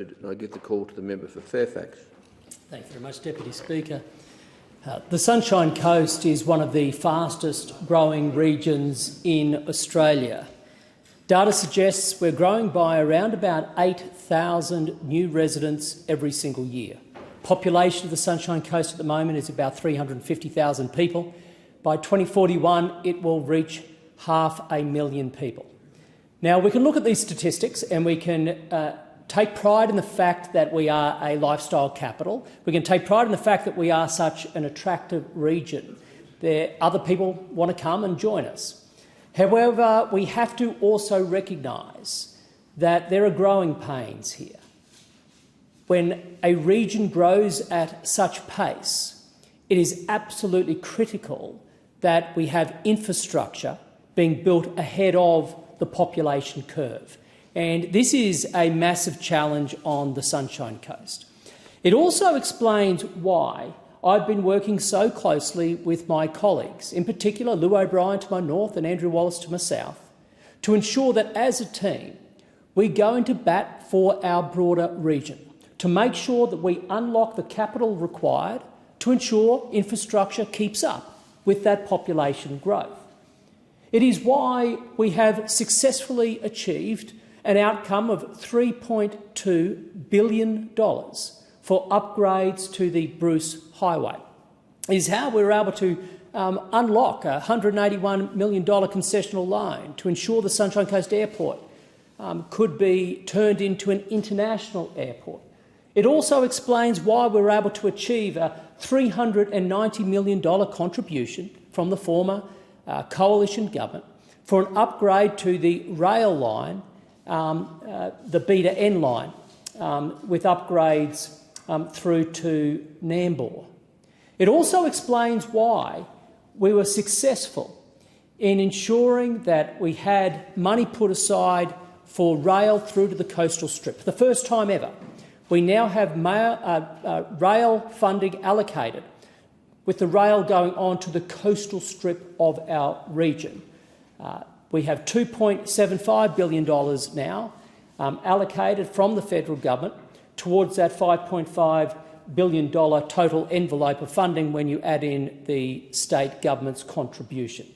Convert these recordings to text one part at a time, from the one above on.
I give the call to the member for Fairfax. Thank you very much, Deputy Speaker. The Sunshine Coast is one of the fastest growing regions in Australia. Data suggests we're growing by around about 8,000 new residents every single year. Population of the Sunshine Coast at the moment is about 350,000 people. By 2041, it will reach 500,000 people. Now, we can look at these statistics and we can take pride in the fact that we are a lifestyle capital. We can take pride in the fact that we are such an attractive region. Other people want to come and join us. However, we have to also recognise that there are growing pains here. When a region grows at such pace, it is absolutely critical that we have infrastructure being built ahead of the population curve. And this is a massive challenge on the Sunshine Coast. It also explains why I've been working so closely with my colleagues, in particular Lou O'Brien to my north and Andrew Wallace to my south, to ensure that as a team we go into bat for our broader region, to make sure that we unlock the capital required to ensure infrastructure keeps up with that population growth. It is why we have successfully achieved an outcome of $3.2 billion for upgrades to the Bruce Highway. It is how we were able to unlock a $181 million concessional loan to ensure the Sunshine Coast Airport could be turned into an international airport. It also explains why we were able to achieve a $390 million contribution from the former coalition government for an upgrade to the rail line, the B to N line, with upgrades through to Nambour. It also explains why we were successful in ensuring that we had money put aside for rail through to the coastal strip. For the first time ever, we now have rail funding allocated, with the rail going on to the coastal strip of our region. We have $2.75 billion now allocated from the federal government towards that $5.5 billion total envelope of funding when you add in the state government's contribution.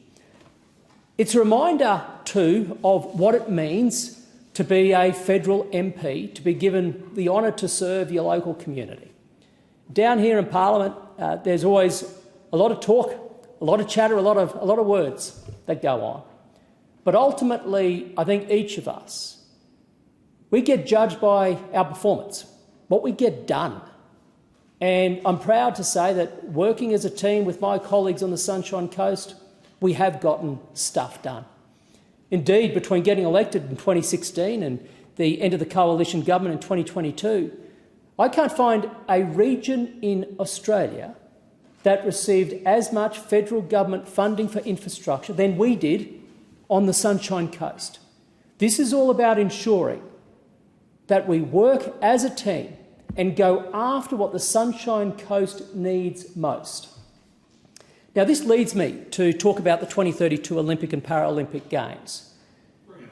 It's a reminder, too, of what it means to be a federal MP, to be given the honour to serve your local community. Down here in Parliament, there's always a lot of talk, a lot of chatter, a lot of words that go on. But ultimately, I think each of us, we get judged by our performance, what we get done. And I'm proud to say that working as a team with my colleagues on the Sunshine Coast, we have gotten stuff done. Indeed, between getting elected in 2016 and the end of the coalition government in 2022, I can't find a region in Australia that received as much federal government funding for infrastructure than we did on the Sunshine Coast. This is all about ensuring that we work as a team and go after what the Sunshine Coast needs most. Now, this leads me to talk about the 2032 Olympic and Paralympic Games.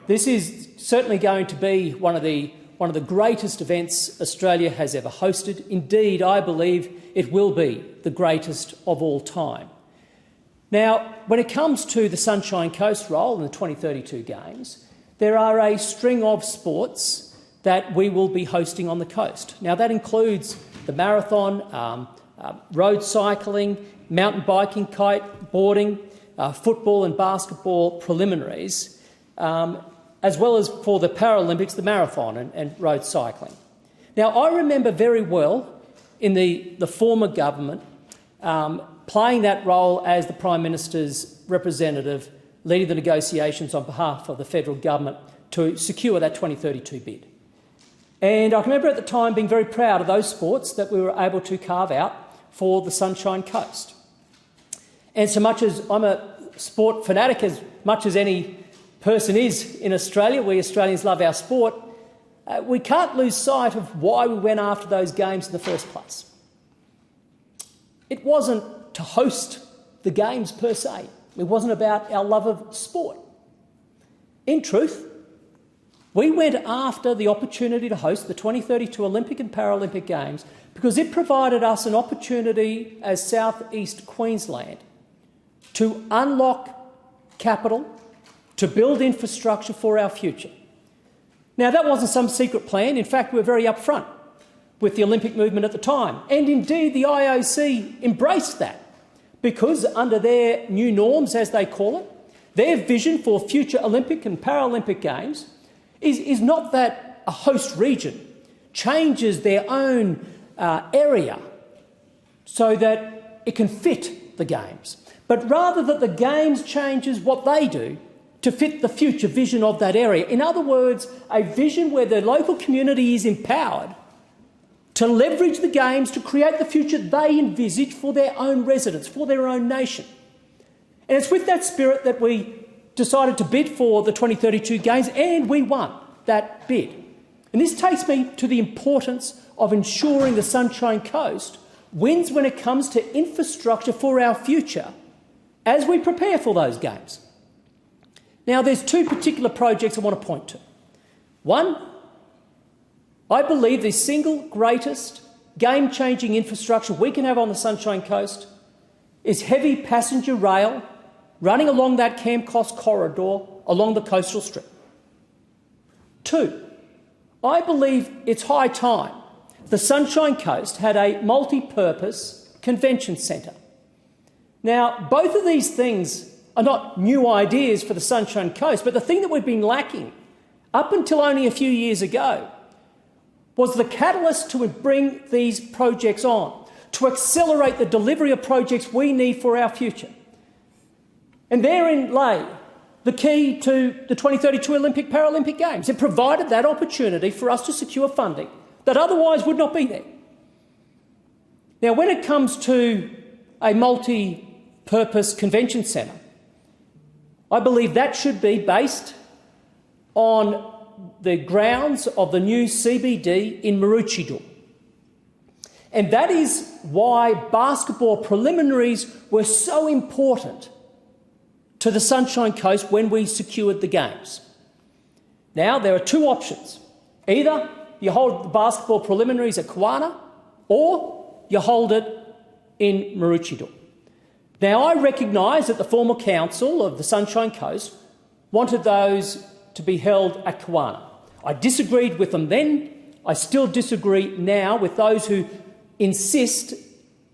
This is certainly going to be one of the greatest events Australia has ever hosted. Indeed, I believe it will be the greatest of all time. Now, when it comes to the Sunshine Coast role in the 2032 Games, there are a string of sports that we will be hosting on the coast. Now, that includes the marathon, road cycling, mountain biking, kite boarding, football and basketball preliminaries, as well as for the Paralympics, the marathon and road cycling. Now, I remember very well in the former government playing that role as the Prime Minister's representative, leading the negotiations on behalf of the federal government to secure that 2032 bid. And I can remember at the time being very proud of those sports that we were able to carve out for the Sunshine Coast. And so much as I'm a sport fanatic, as much as any person is in Australia, we Australians love our sport, we can't lose sight of why we went after those games in the first place. It wasn't to host the games per se. It wasn't about our love of sport. In truth, We went after the opportunity to host the 2032 Olympic and Paralympic Games because it provided us an opportunity as South East Queensland to unlock capital, to build infrastructure for our future. Now, that wasn't some secret plan. In fact, we were very upfront with the Olympic movement at the time. And indeed, the IOC embraced that because under their new norms, as they call it, their vision for future Olympic and Paralympic Games is not that a host region changes their own area so that it can fit the Games, but rather that the Games changes what they do to fit the future vision of that area. In other words, a vision where the local community is empowered to leverage the Games to create the future they envisage for their own residents, for their own nation. And it's with that spirit that we decided to bid for the 2032 Games, and we won that bid. And this takes me to the importance of ensuring the Sunshine Coast wins when it comes to infrastructure for our future as we prepare for those Games. Now, there's two particular projects I want to point to. One, I believe the single greatest game-changing infrastructure we can have on the Sunshine Coast is heavy passenger rail running along that Camp-Cost corridor along the coastal strip. Two, I believe it's high time the Sunshine Coast had a multi-purpose convention centre. Now, both of these things are not new ideas for the Sunshine Coast, but the thing that we've been lacking up until only a few years ago was the catalyst to bring these projects on, to accelerate the delivery of projects we need for our future. And therein lay the key to the 2032 Olympic Paralympic Games. It provided that opportunity for us to secure funding that otherwise would not be there. Now, when it comes to a multi-purpose convention centre, I believe that should be based on the grounds of the new CBD in Maroochydore. And that is why basketball preliminaries were so important to the Sunshine Coast when we secured the Games. Now, there are two options. Either you hold the basketball preliminaries at Kawana or you hold it in Maroochydore. Now, I recognise that the former council of the Sunshine Coast wanted those to be held at Kawana. I disagreed with them then. I still disagree now with those who insist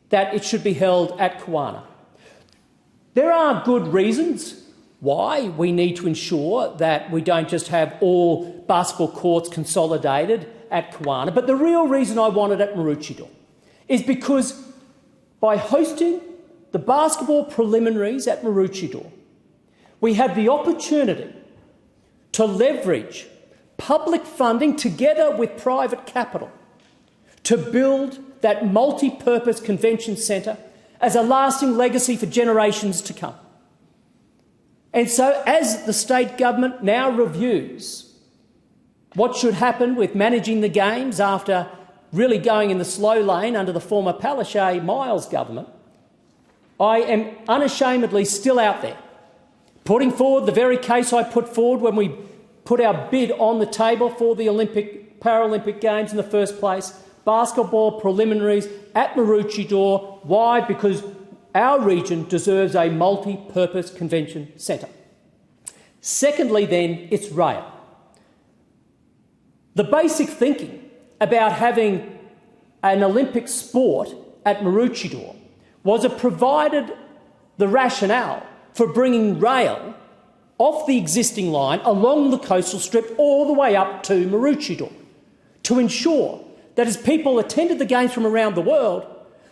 that it should be held at Kawana. There are good reasons why we need to ensure that we don't just have all basketball courts consolidated at Kawana, but the real reason I want it at Maroochydore is because by hosting the basketball preliminaries at Maroochydore, we have the opportunity to leverage public funding together with private capital to build that multi-purpose convention centre as a lasting legacy for generations to come. And so as the state government now reviews what should happen with managing the Games after really going in the slow lane under the former Palaszczuk-Miles government, I am unashamedly still out there, putting forward the very case I put forward when we put our bid on the table for the Olympic Paralympic Games in the first place, basketball preliminaries at Maroochydore. Why? Because our region deserves a multi-purpose convention centre. Secondly, then, it's rail. The basic thinking about having an Olympic sport at Maroochydore was it provided the rationale for bringing rail off the existing line along the coastal strip all the way up to Maroochydore to ensure that as people attended the Games from around the world,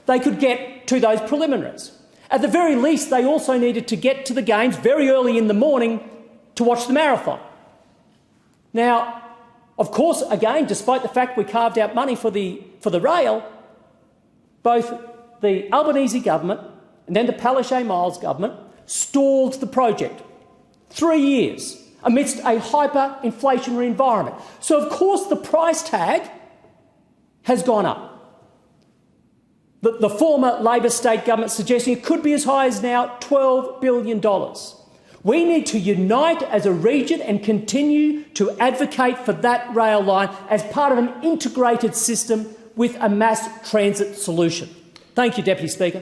they could get to those preliminaries. At the very least, they also needed to get to the Games very early in the morning to watch the marathon. Now, of course, again, despite the fact we carved out money for the rail, both the Albanese government and then the Palaszczuk-Miles government stalled the project 3 years amidst a hyperinflationary environment. So, of course, the price tag has gone up. The former Labor state government suggesting it could be as high as now $12 billion. We need to unite as a region and continue to advocate for that rail line as part of an integrated system with a mass transit solution. Thank you, Deputy Speaker.